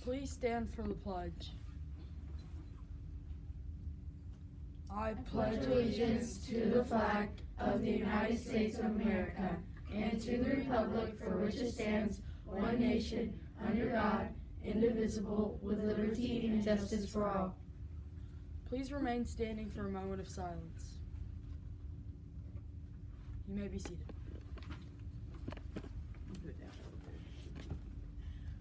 Please stand for the pledge. I pledge allegiance to the flag of the United States of America and to the republic for which it stands, one nation, under God, indivisible, with liberty and justice for all. Please remain standing for a moment of silence. You may be seated.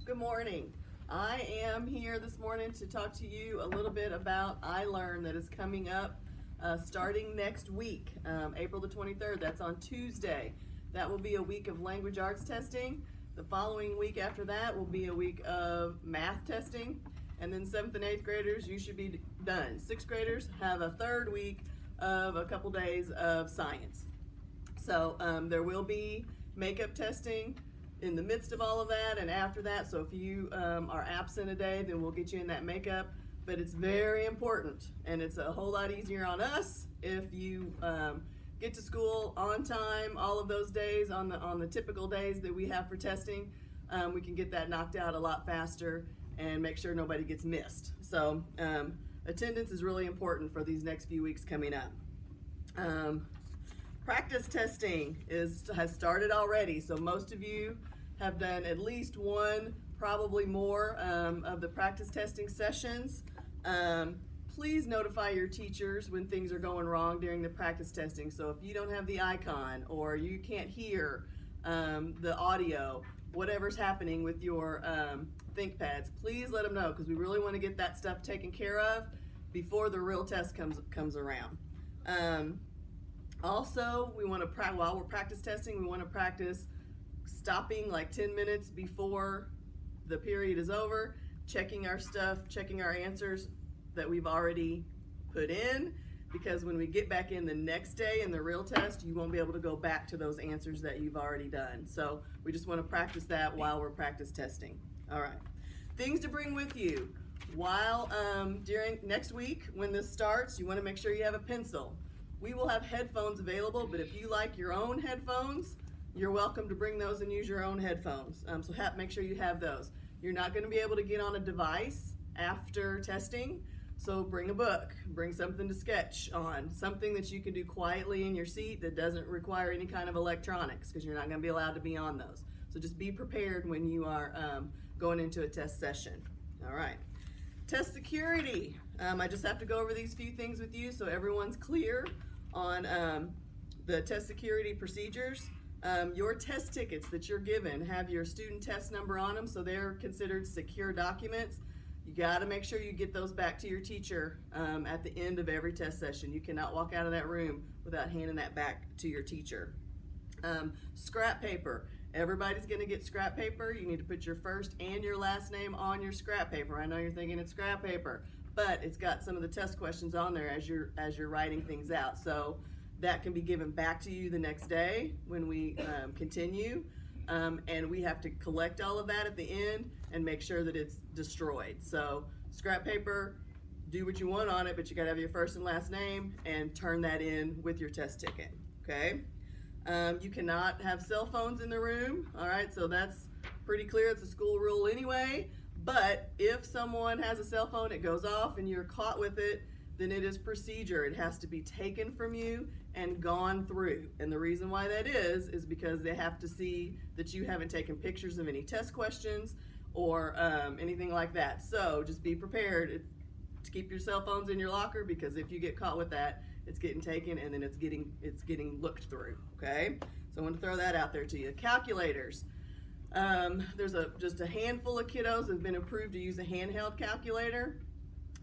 Good morning. I am here this morning to talk to you a little bit about iLearn that is coming up starting next week, April the 23rd. That's on Tuesday. That will be a week of language arts testing. The following week after that will be a week of math testing. And then 7th and 8th graders, you should be done. 6th graders have a third week of a couple days of science. So there will be makeup testing in the midst of all of that and after that. So if you are absent a day, then we'll get you in that makeup. But it's very important, and it's a whole lot easier on us if you get to school on time all of those days on the typical days that we have for testing. We can get that knocked out a lot faster and make sure nobody gets missed. So attendance is really important for these next few weeks coming up. Practice testing has started already, so most of you have done at least one, probably more, of the practice testing sessions. Please notify your teachers when things are going wrong during the practice testing. So if you don't have the icon or you can't hear the audio, whatever's happening with your ThinkPads, please let them know, because we really want to get that stuff taken care of before the real test comes around. Also, we want to while we're practice testing, we want to practice stopping like 10 minutes before the period is over, checking our stuff, checking our answers that we've already put in, because when we get back in the next day in the real test, you won't be able to go back to those answers that you've already done. So we just want to practice that while we're practice testing. All right. Things to bring with you. While during next week when this starts, you want to make sure you have a pencil. We will have headphones available, but if you like your own headphones, you're welcome to bring those and use your own headphones. So make sure you have those. You're not going to be able to get on a device after testing, so bring a book, bring something to sketch on, something that you can do quietly in your seat that doesn't require any kind of electronics, because you're not going to be allowed to be on those. So just be prepared when you are going into a test session. All right. Test security. I just have to go over these few things with you so everyone's clear on the test security procedures. Your test tickets that you're given have your student test number on them, so they're considered secure documents. You got to make sure you get those back to your teacher at the end of every test session. You cannot walk out of that room without handing that back to your teacher. Scrap paper. Everybody's going to get scrap paper. You need to put your first and your last name on your scrap paper. I know you're thinking it's scrap paper, but it's got some of the test questions on there as you're writing things out. So that can be given back to you the next day when we continue, and we have to collect all of that at the end and make sure that it's destroyed. So scrap paper, do what you want on it, but you got to have your first and last name and turn that in with your test ticket. Okay. You cannot have cell phones in the room. All right, so that's pretty clear. It's a school rule anyway. But if someone has a cell phone, it goes off and you're caught with it, then it is procedure. It has to be taken from you and gone through. And the reason why that is because they have to see that you haven't taken pictures of any test questions or anything like that. So just be prepared to keep your cell phones in your locker, because if you get caught with that, it's getting taken and then it's getting looked through. Okay, so I want to throw that out there to you. Calculators. There's just a handful of kiddos that have been approved to use a handheld calculator,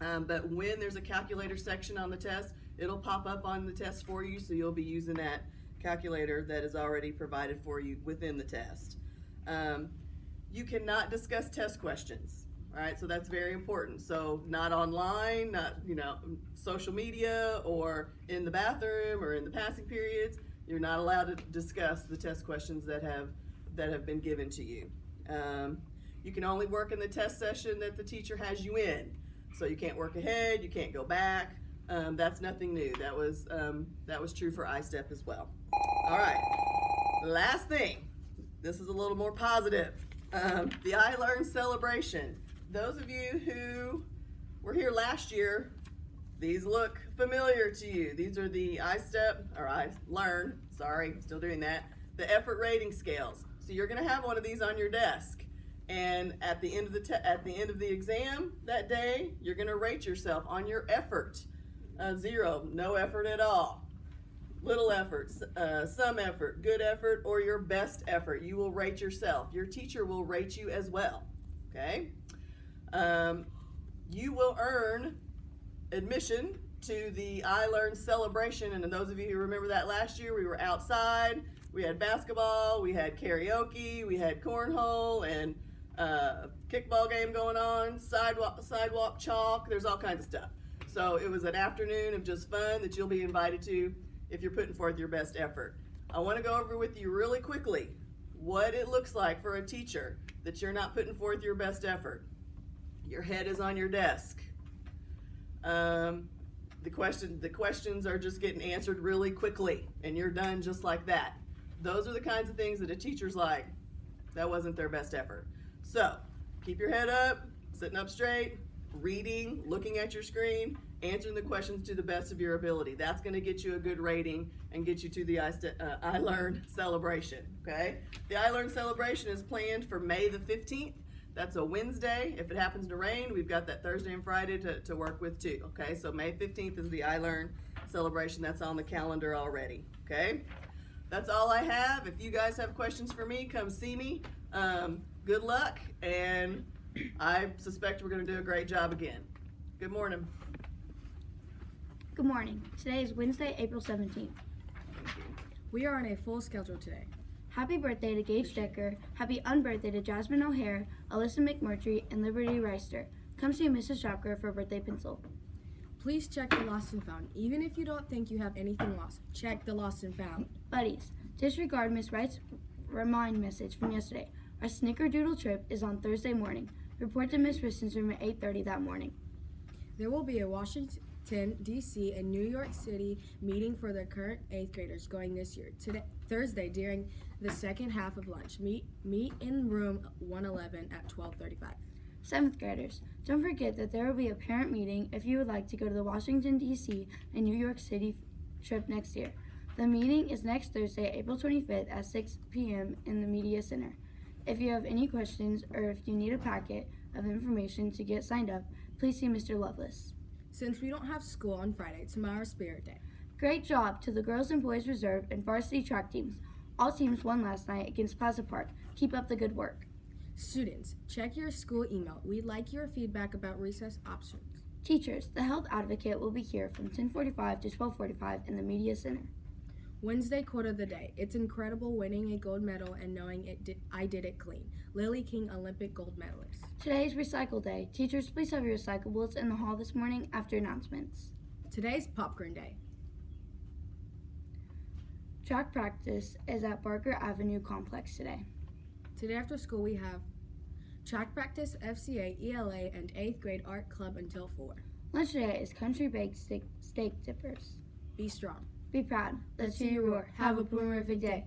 but when there's a calculator section on the test, it'll pop up on the test for you, so you'll be using that calculator that is already provided for you within the test. You cannot discuss test questions. All right, so that's very important. So not online, not social media or in the bathroom or in the passing periods. You're not allowed to discuss the test questions that have been given to you. You can only work in the test session that the teacher has you in. So you can't work ahead, you can't go back. That's nothing new. That was true for I-STEP as well. All right, last thing. This is a little more positive. The iLearn celebration. those of you who were here last year, these look familiar to you. These are the iLearn, still doing that, the effort rating scales. So you're gonna have one of these on your desk. And at the end of the exam that day, you're gonna rate yourself on your effort. 0, no effort at all. Little effort, some effort, good effort, or your best effort. You will rate yourself. Your teacher will rate you as well, okay? You will earn admission to the iLearn celebration, and those of you who remember that last year, we were outside, we had basketball, we had karaoke, we had cornhole, and kickball game going on, sidewalk chalk, there's all kinds of stuff. So it was an afternoon of just fun that you'll be invited to if you're putting forth your best effort. I want to go over with you really quickly what it looks like for a teacher that you're not putting forth your best effort. Your head is on your desk. The questions are just getting answered really quickly, and you're done just like that. Those are the kinds of things that a teacher's like, that wasn't their best effort. So keep your head up, sitting up straight, reading, looking at your screen, answering the questions to the best of your ability. That's going to get you a good rating and get you to the iLearn celebration, okay? The iLearn celebration is planned for May the 15th. That's a Wednesday. If it happens to rain, we've got that Thursday and Friday to work with too, okay? So May 15th is the iLearn celebration. That's on the calendar already, okay? That's all I have. If you guys have questions for me, come see me. Good luck, and I suspect we're going to do a great job again. Good morning. Good morning. Today is Wednesday, April 17th. We are on a full schedule today. Happy birthday to Gage Decker. Happy unbirthday to Jasmine O'Hare, Alyssa McMurtry, and Liberty Reister. Come see Mrs. Shopker for a birthday pencil. Please check the lost and found. Even if you don't think you have anything lost, check the lost and found. Buddies, disregard Miss Wright's remind message from yesterday. Our snickerdoodle trip is on Thursday morning. Report to Miss Riston's room at 8:30 that morning. There will be a Washington, D.C. and New York City meeting for the current 8th graders going this year. Thursday during the second half of lunch. Meet in room 111 at 12:35. 7th graders, don't forget that there will be a parent meeting if you would like to go to the Washington, D.C. and New York City trip next year. The meeting is next Thursday, April 25th at 6 p.m. in the Media Center. If you have any questions or if you need a packet of information to get signed up, please see Mr. Lovelace. Since we don't have school on Friday, tomorrow's Spirit Day. Great job to the girls and boys reserve and varsity track teams. All teams won last night against Plaza Park. Keep up the good work. Students, check your school email. We'd like your feedback about recess options. Teachers, the health advocate will be here from 10:45 to 12:45 in the Media Center. Wednesday quote of the day. It's incredible winning a gold medal and knowing I did it clean. Lily King, Olympic gold medalist. Today is Recycle Day. Teachers, please have your recyclables in the hall this morning after announcements. Today's Popcorn Day. Track practice is at Barker Avenue Complex today. Today after school we have track practice, FCA, ELA, and 8th grade art club until 4. Lunch today is Country Baked Steak Dippers. Be strong. Be proud. Let's hear you roar. Have a boomerific day.